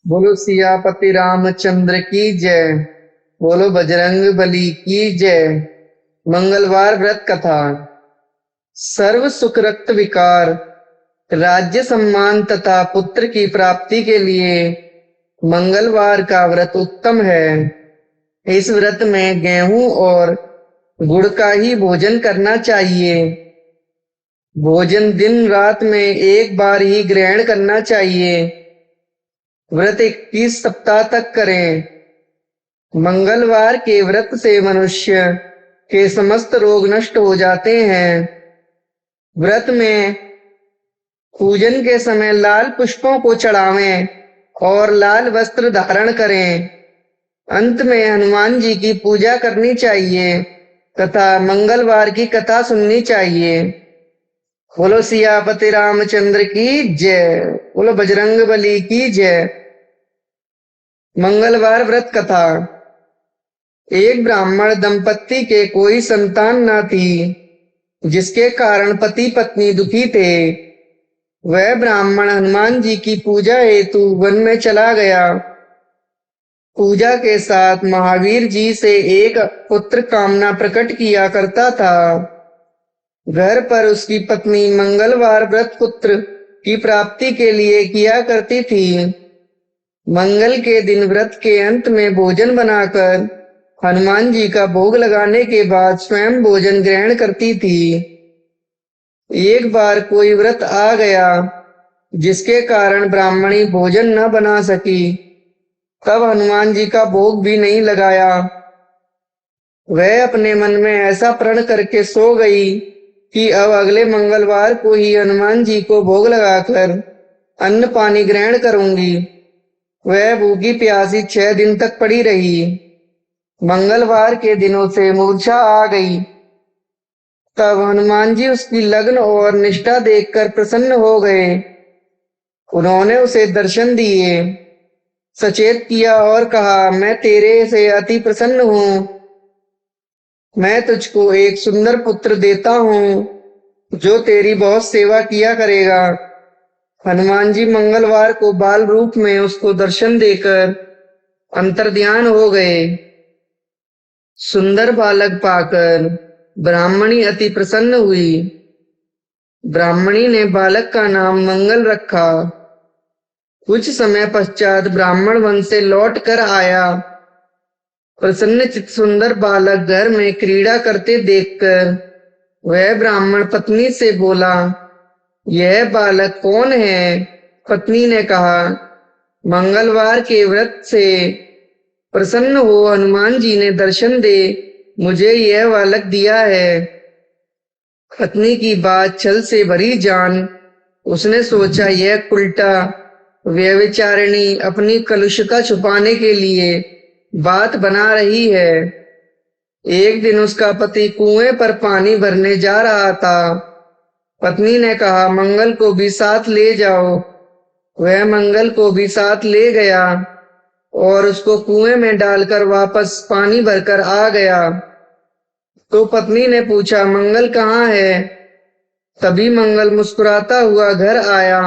बोलो सियापति रामचंद्र की जय। बोलो बजरंग बली की जय। मंगलवार व्रत कथा। सर्व सुख रक्त विकार, राज्य सम्मान तथा पुत्र की प्राप्ति के लिए मंगलवार का व्रत उत्तम है। इस व्रत में गेहूं और गुड़ का ही भोजन करना चाहिए। भोजन दिन रात में एक बार ही ग्रहण करना चाहिए। व्रत 21 सप्ताह तक करें। मंगलवार के व्रत से मनुष्य के समस्त रोग नष्ट हो जाते हैं। व्रत में पूजन के समय लाल पुष्पों को चढ़ावें और लाल वस्त्र धारण करें। अंत में हनुमान जी की पूजा करनी चाहिए तथा मंगलवार की कथा सुननी चाहिए। बोलो सियापति रामचंद्र की जय। बोलो बजरंग बली की जय। मंगलवार व्रत कथा। एक ब्राह्मण दंपत्ति के कोई संतान न थी, जिसके कारण पति पत्नी दुखी थे। वह ब्राह्मण हनुमान जी की पूजा हेतु वन में चला गया। पूजा के साथ महावीर जी से एक पुत्र कामना प्रकट किया करता था। घर पर उसकी पत्नी मंगलवार व्रत पुत्र की प्राप्ति के लिए किया करती थी। मंगल के दिन व्रत के अंत में भोजन बनाकर हनुमान जी का भोग लगाने के बाद स्वयं भोजन ग्रहण करती थी। एक बार कोई व्रत आ गया जिसके कारण ब्राह्मणी भोजन न बना सकी। तब हनुमान जी का भोग भी नहीं लगाया। वह अपने मन में ऐसा प्रण करके सो गई कि अब अगले मंगलवार को ही हनुमान जी को भोग लगाकर अन्न पानी ग्रहण करूंगी। वह भूखी प्यासी 6 दिन तक पड़ी रही। मंगलवार के दिनों से मूर्छा आ गई। तब हनुमान जी उसकी लगन और निष्ठा देखकर प्रसन्न हो गए। उन्होंने उसे दर्शन दिए, सचेत किया और कहा, मैं तेरे से अति प्रसन्न हूँ। मैं तुझको एक सुंदर पुत्र देता हूँ जो तेरी बहुत सेवा किया करेगा। हनुमान जी मंगलवार को बाल रूप में उसको दर्शन देकर अंतर्ध्यान हो गए। सुंदर बालक पाकर ब्राह्मणी अति प्रसन्न हुई। ब्राह्मणी ने बालक का नाम मंगल रखा। कुछ समय पश्चात ब्राह्मण वन से लौट कर आया। प्रसन्नचित्त सुंदर बालक घर में क्रीड़ा करते देखकर वह ब्राह्मण पत्नी से बोला, यह बालक कौन है? पत्नी ने कहा, मंगलवार के व्रत से प्रसन्न हो हनुमान जी ने दर्शन दे मुझे यह बालक दिया है। पत्नी की बात छल से भरी जान उसने सोचा, यह उल्टा व्यभिचारिणी अपनी कलुषता छुपाने के लिए बात बना रही है। एक दिन उसका पति कुएं पर पानी भरने जा रहा था। पत्नी ने कहा, मंगल को भी साथ ले जाओ। वह मंगल को भी साथ ले गया और उसको कुएं में डालकर वापस पानी भरकर आ गया। तो पत्नी ने पूछा, मंगल कहाँ है? तभी मंगल मुस्कुराता हुआ घर आया।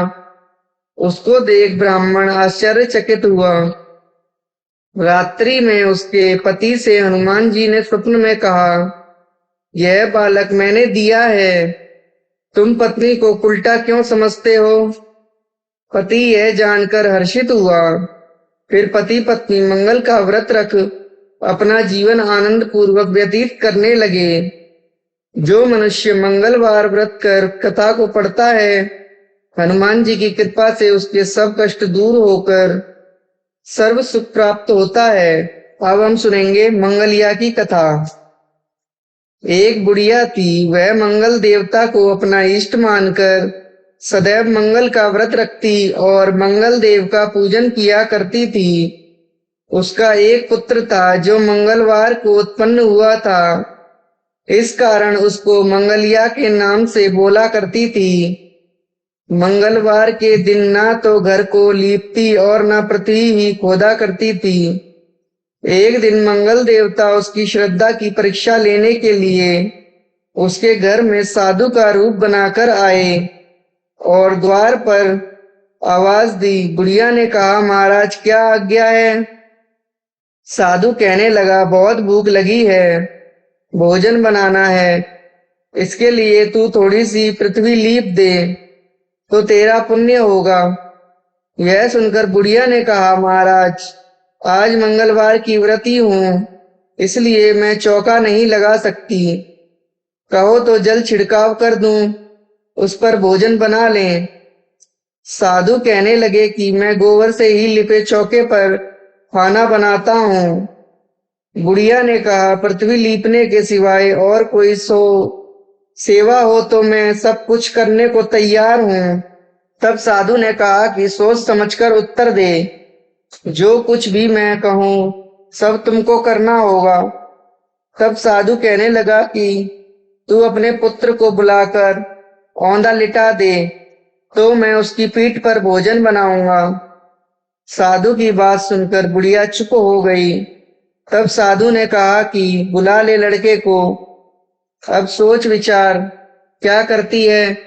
उसको देख ब्राह्मण आश्चर्यचकित हुआ। रात्रि में उसके पति से हनुमान जी ने स्वप्न में कहा, यह बालक मैंने दिया है, तुम पत्नी को उल्टा क्यों समझते हो? पति यह जानकर हर्षित हुआ। फिर पति पत्नी मंगल का व्रत रख अपना जीवन आनंद पूर्वक व्यतीत करने लगे। जो मनुष्य मंगलवार व्रत कर कथा को पढ़ता है, हनुमान जी की कृपा से उसके सब कष्ट दूर होकर सर्व सुख प्राप्त होता है। अब हम सुनेंगे मंगलिया की कथा। एक बुढ़िया थी। वह मंगल देवता को अपना इष्ट मानकर सदैव मंगल का व्रत रखती और मंगल देव का पूजन किया करती थी। उसका एक पुत्र था जो मंगलवार को उत्पन्न हुआ था। इस कारण उसको मंगलिया के नाम से बोला करती थी। मंगलवार के दिन ना तो घर को लीपती और न पृथ्वी ही खोदा करती थी। एक दिन मंगल देवता उसकी श्रद्धा की परीक्षा लेने के लिए उसके घर में साधु का रूप बनाकर आए और द्वार पर आवाज दी। बुढ़िया ने कहा, महाराज क्या आज्ञा है? साधु कहने लगा, बहुत भूख लगी है, भोजन बनाना है। इसके लिए तू थोड़ी सी पृथ्वी लीप दे तो तेरा पुण्य होगा। यह सुनकर बुढ़िया ने कहा, महाराज आज मंगलवार की व्रती हूं, इसलिए मैं चौका नहीं लगा सकती। कहो तो जल छिड़काव कर दूं, उस पर भोजन बना लें। साधु कहने लगे कि मैं गोबर से ही लिपे चौके पर खाना बनाता हूं। बुढ़िया ने कहा, पृथ्वी लीपने के सिवाय और कोई सेवा हो तो मैं सब कुछ करने को तैयार हूं। तब साधु ने कहा कि सोच समझकर उत्तर दे, जो कुछ भी मैं कहूं सब तुमको करना होगा। तब साधु कहने लगा कि तू अपने पुत्र को बुलाकर औंधा लिटा दे तो मैं उसकी पीठ पर भोजन बनाऊंगा। साधु की बात सुनकर बुढ़िया चुप हो गई। तब साधु ने कहा कि बुला ले लड़के को, अब सोच विचार क्या करती है।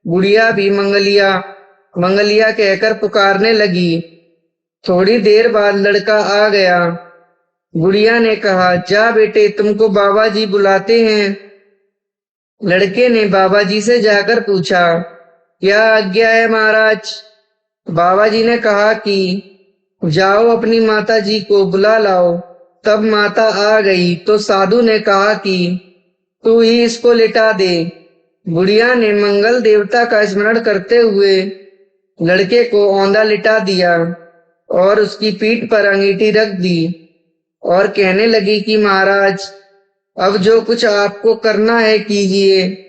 बुढ़िया भी मंगलिया मंगलिया कहकर पुकारने लगी। थोड़ी देर बाद लड़का आ गया। बुढ़िया ने कहा, जा बेटे तुमको बाबा जी बुलाते हैं। लड़के ने बाबा जी से जाकर पूछा, क्या आज्ञा है महाराज? बाबा जी ने कहा कि जाओ अपनी माता जी को बुला लाओ। तब माता आ गई तो साधु ने कहा कि तू ही इसको लिटा दे। बुढ़िया ने मंगल देवता का स्मरण करते हुए लड़के को औंधा लिटा दिया और उसकी पीठ पर अंगीठी रख दी और कहने लगी कि महाराज अब जो कुछ आपको करना है कीजिए,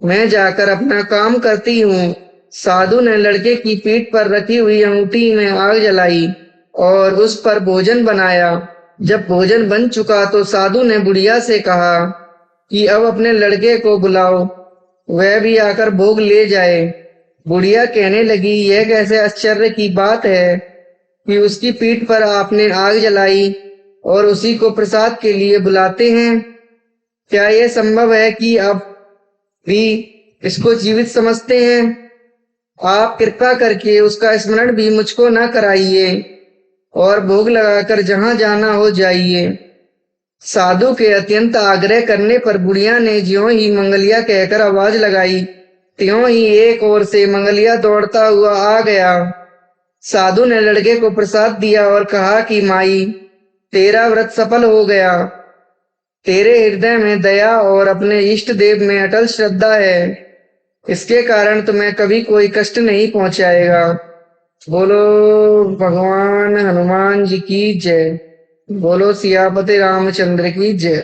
मैं जाकर अपना काम करती हूँ। साधु ने लड़के की पीठ पर रखी हुई अंगूठी में आग जलाई और उस पर भोजन बनाया। जब भोजन बन चुका तो साधु ने बुढ़िया से कहा कि अब अपने लड़के को बुलाओ, वह भी आकर भोग ले जाए। बुढ़िया कहने लगी, यह कैसे आश्चर्य की बात है कि उसकी पीठ पर आपने आग जलाई और उसी को प्रसाद के लिए बुलाते हैं। क्या यह संभव है कि अब भी इसको जीवित समझते हैं? आप कृपा करके उसका स्मरण भी मुझको न कराइए और भोग लगाकर जहां जाना हो जाइए। साधु के अत्यंत आग्रह करने पर बुढ़िया ने ज्यों ही मंगलिया कहकर आवाज लगाई, त्यों ही एक ओर से मंगलिया दौड़ता हुआ आ गया। साधु ने लड़के को प्रसाद दिया और कहा कि माई तेरा व्रत सफल हो गया। तेरे हृदय में दया और अपने इष्ट देव में अटल श्रद्धा है, इसके कारण तुम्हें कभी कोई कष्ट नहीं पहुंचाएगा। बोलो भगवान हनुमान जी की जय। बोलो सियापति रामचंद्र की जय।